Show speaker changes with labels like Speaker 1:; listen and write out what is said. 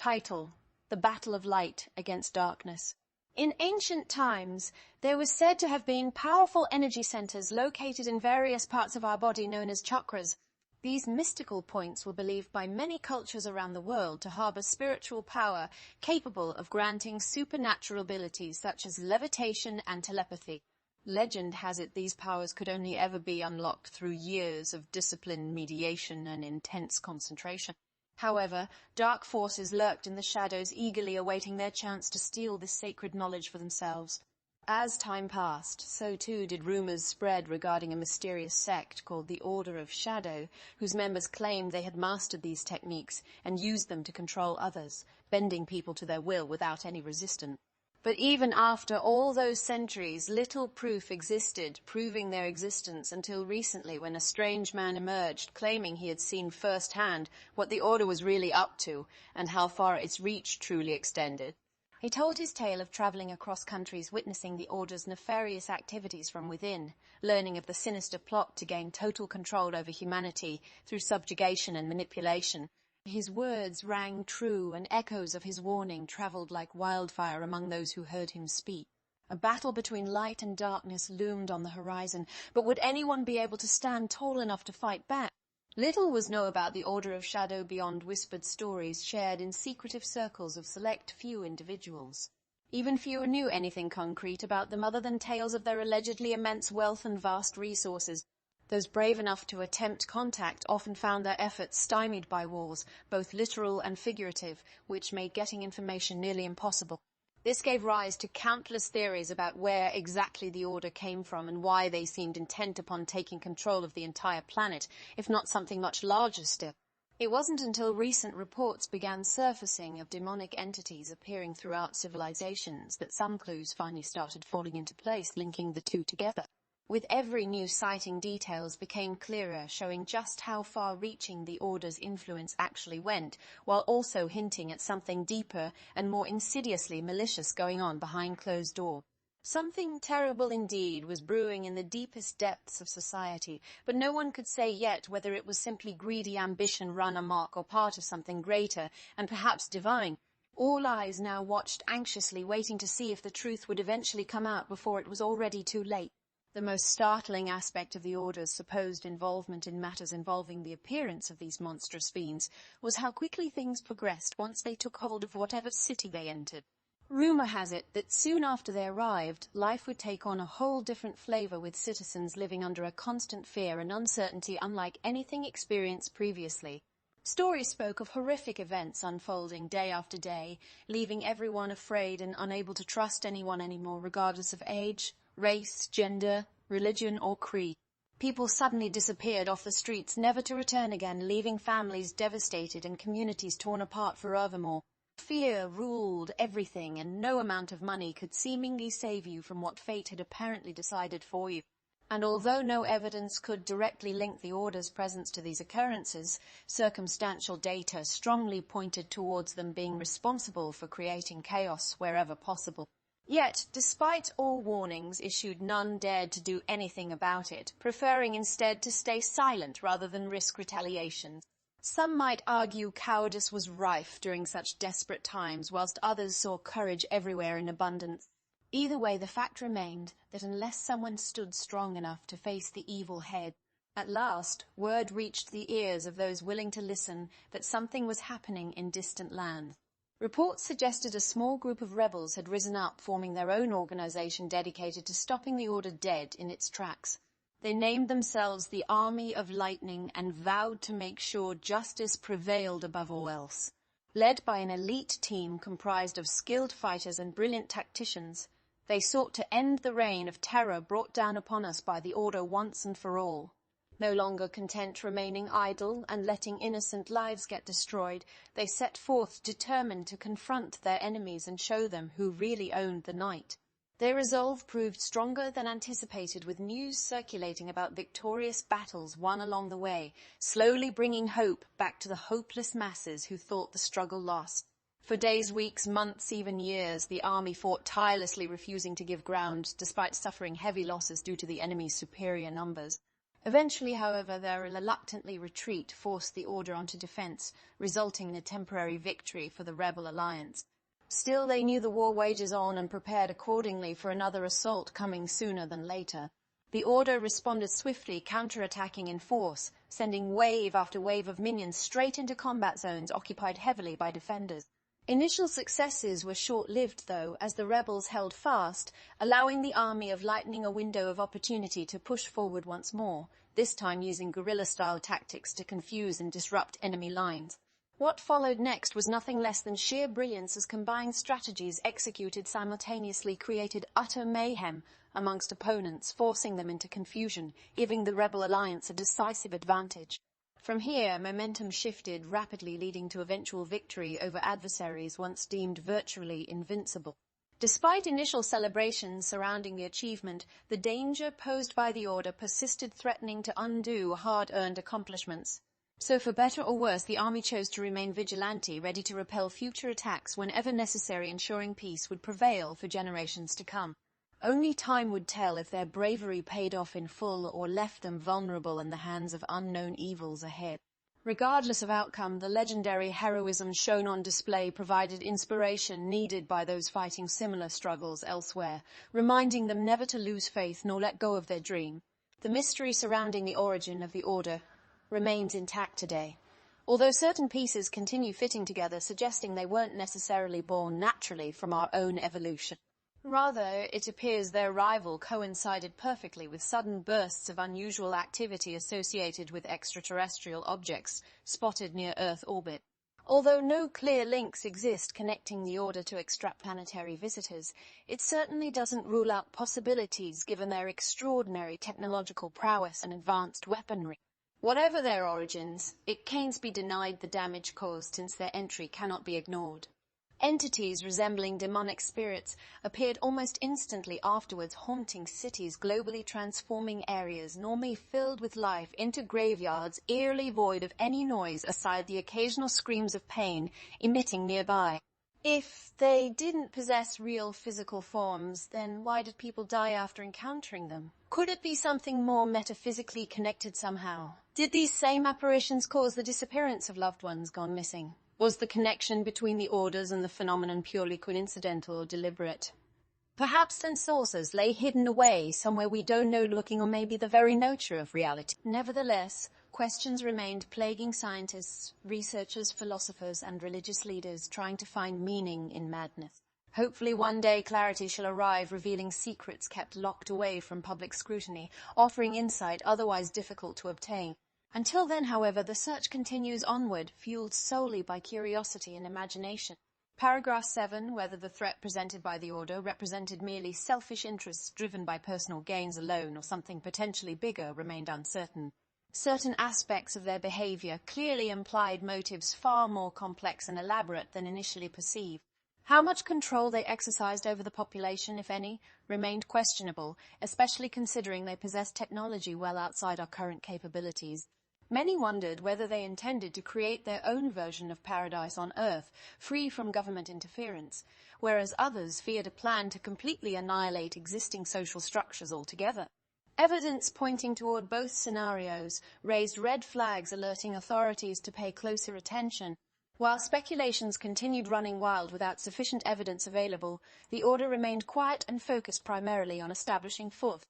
Speaker 1: Title: The Battle of Light Against Darkness. In ancient times, there was said to have been powerful energy centers located in various parts of our body known as chakras. These mystical points were believed by many cultures around the world to harbor spiritual power capable of granting supernatural abilities such as levitation and telepathy. Legend has it these powers could only ever be unlocked through years of discipline, mediation, and intense concentration. However, dark forces lurked in the shadows, eagerly awaiting their chance to steal this sacred knowledge for themselves. As time passed, so too did rumors spread regarding a mysterious sect called the Order of Shadow, whose members claimed they had mastered these techniques and used them to control others, bending people to their will without any resistance. But even after all those centuries, little proof existed proving their existence until recently, when a strange man emerged claiming he had seen firsthand what the Order was really up to and how far its reach truly extended. He told his tale of traveling across countries, witnessing the Order's nefarious activities from within, learning of the sinister plot to gain total control over humanity through subjugation and manipulation. His words rang true, and echoes of his warning traveled like wildfire among those who heard him speak. A battle between light and darkness loomed on the horizon, but would anyone be able to stand tall enough to fight back? Little was known about the Order of Shadow beyond whispered stories shared in secretive circles of select few individuals. Even fewer knew anything concrete about them other than tales of their allegedly immense wealth and vast resources. Those brave enough to attempt contact often found their efforts stymied by walls, both literal and figurative, which made getting information nearly impossible. This gave rise to countless theories about where exactly the Order came from and why they seemed intent upon taking control of the entire planet, if not something much larger still. It wasn't until recent reports began surfacing of demonic entities appearing throughout civilizations that some clues finally started falling into place, linking the two together. With every new sighting, details became clearer, showing just how far-reaching the Order's influence actually went, while also hinting at something deeper and more insidiously malicious going on behind closed doors. Something terrible indeed was brewing in the deepest depths of society, but no one could say yet whether it was simply greedy ambition run amok or part of something greater and perhaps divine. All eyes now watched anxiously, waiting to see if the truth would eventually come out before it was already too late. The most startling aspect of the Order's supposed involvement in matters involving the appearance of these monstrous fiends was how quickly things progressed once they took hold of whatever city they entered. Rumor has it that soon after they arrived, life would take on a whole different flavor, with citizens living under a constant fear and uncertainty unlike anything experienced previously. Stories spoke of horrific events unfolding day after day, leaving everyone afraid and unable to trust anyone anymore, regardless of age, race, gender, religion, or creed. People suddenly disappeared off the streets, never to return again, leaving families devastated and communities torn apart forevermore. Fear ruled everything, and no amount of money could seemingly save you from what fate had apparently decided for you. And although no evidence could directly link the Order's presence to these occurrences, circumstantial data strongly pointed towards them being responsible for creating chaos wherever possible. Yet, despite all warnings issued, none dared to do anything about it, preferring instead to stay silent rather than risk retaliation. Some might argue cowardice was rife during such desperate times, whilst others saw courage everywhere in abundance. Either way, the fact remained that unless someone stood strong enough to face the evil head, at last word reached the ears of those willing to listen that something was happening in distant lands. Reports suggested a small group of rebels had risen up, forming their own organization dedicated to stopping the Order dead in its tracks. They named themselves the Army of Lightning and vowed to make sure justice prevailed above all else. Led by an elite team comprised of skilled fighters and brilliant tacticians, they sought to end the reign of terror brought down upon us by the Order once and for all. No longer content remaining idle and letting innocent lives get destroyed, they set forth determined to confront their enemies and show them who really owned the night. Their resolve proved stronger than anticipated, with news circulating about victorious battles won along the way, slowly bringing hope back to the hopeless masses who thought the struggle lost. For days, weeks, months, even years, the army fought tirelessly, refusing to give ground, despite suffering heavy losses due to the enemy's superior numbers. Eventually, however, their reluctantly retreat forced the Order onto defense, resulting in a temporary victory for the rebel alliance. Still, they knew the war wages on and prepared accordingly for another assault coming sooner than later. The Order responded swiftly, counterattacking in force, sending wave after wave of minions straight into combat zones occupied heavily by defenders. Initial successes were short-lived, though, as the rebels held fast, allowing the Army of Lightning a window of opportunity to push forward once more, this time using guerrilla-style tactics to confuse and disrupt enemy lines. What followed next was nothing less than sheer brilliance, as combined strategies executed simultaneously created utter mayhem amongst opponents, forcing them into confusion, giving the rebel alliance a decisive advantage. From here, momentum shifted rapidly, leading to eventual victory over adversaries once deemed virtually invincible. Despite initial celebrations surrounding the achievement, the danger posed by the Order persisted, threatening to undo hard-earned accomplishments. So for better or worse, the army chose to remain vigilante, ready to repel future attacks whenever necessary, ensuring peace would prevail for generations to come. Only time would tell if their bravery paid off in full or left them vulnerable in the hands of unknown evils ahead. Regardless of outcome, the legendary heroism shown on display provided inspiration needed by those fighting similar struggles elsewhere, reminding them never to lose faith nor let go of their dream. The mystery surrounding the origin of the Order remains intact today, although certain pieces continue fitting together, suggesting they weren't necessarily born naturally from our own evolution. Rather, it appears their arrival coincided perfectly with sudden bursts of unusual activity associated with extraterrestrial objects spotted near Earth orbit. Although no clear links exist connecting the Order to extraplanetary visitors, it certainly doesn't rule out possibilities given their extraordinary technological prowess and advanced weaponry. Whatever their origins, it can't be denied the damage caused, since their entry cannot be ignored. Entities resembling demonic spirits appeared almost instantly afterwards, haunting cities, globally transforming areas normally filled with life into graveyards eerily void of any noise aside the occasional screams of pain emitting nearby. If they didn't possess real physical forms, then why did people die after encountering them? Could it be something more metaphysically connected somehow? Did these same apparitions cause the disappearance of loved ones gone missing? Was the connection between the orders and the phenomenon purely coincidental or deliberate? Perhaps then sources lay hidden away somewhere we don't know, looking, or maybe the very nature of reality. Nevertheless, questions remained plaguing scientists, researchers, philosophers, and religious leaders trying to find meaning in madness. Hopefully one day clarity shall arrive, revealing secrets kept locked away from public scrutiny, offering insight otherwise difficult to obtain. Until then, however, the search continues onward, fueled solely by curiosity and imagination. Paragraph 7, whether the threat presented by the Order represented merely selfish interests driven by personal gains alone or something potentially bigger, remained uncertain. Certain aspects of their behavior clearly implied motives far more complex and elaborate than initially perceived. How much control they exercised over the population, if any, remained questionable, especially considering they possessed technology well outside our current capabilities. Many wondered whether they intended to create their own version of paradise on Earth, free from government interference, whereas others feared a plan to completely annihilate existing social structures altogether. Evidence pointing toward both scenarios raised red flags, alerting authorities to pay closer attention. While speculations continued running wild without sufficient evidence available, the Order remained quiet and focused primarily on establishing forth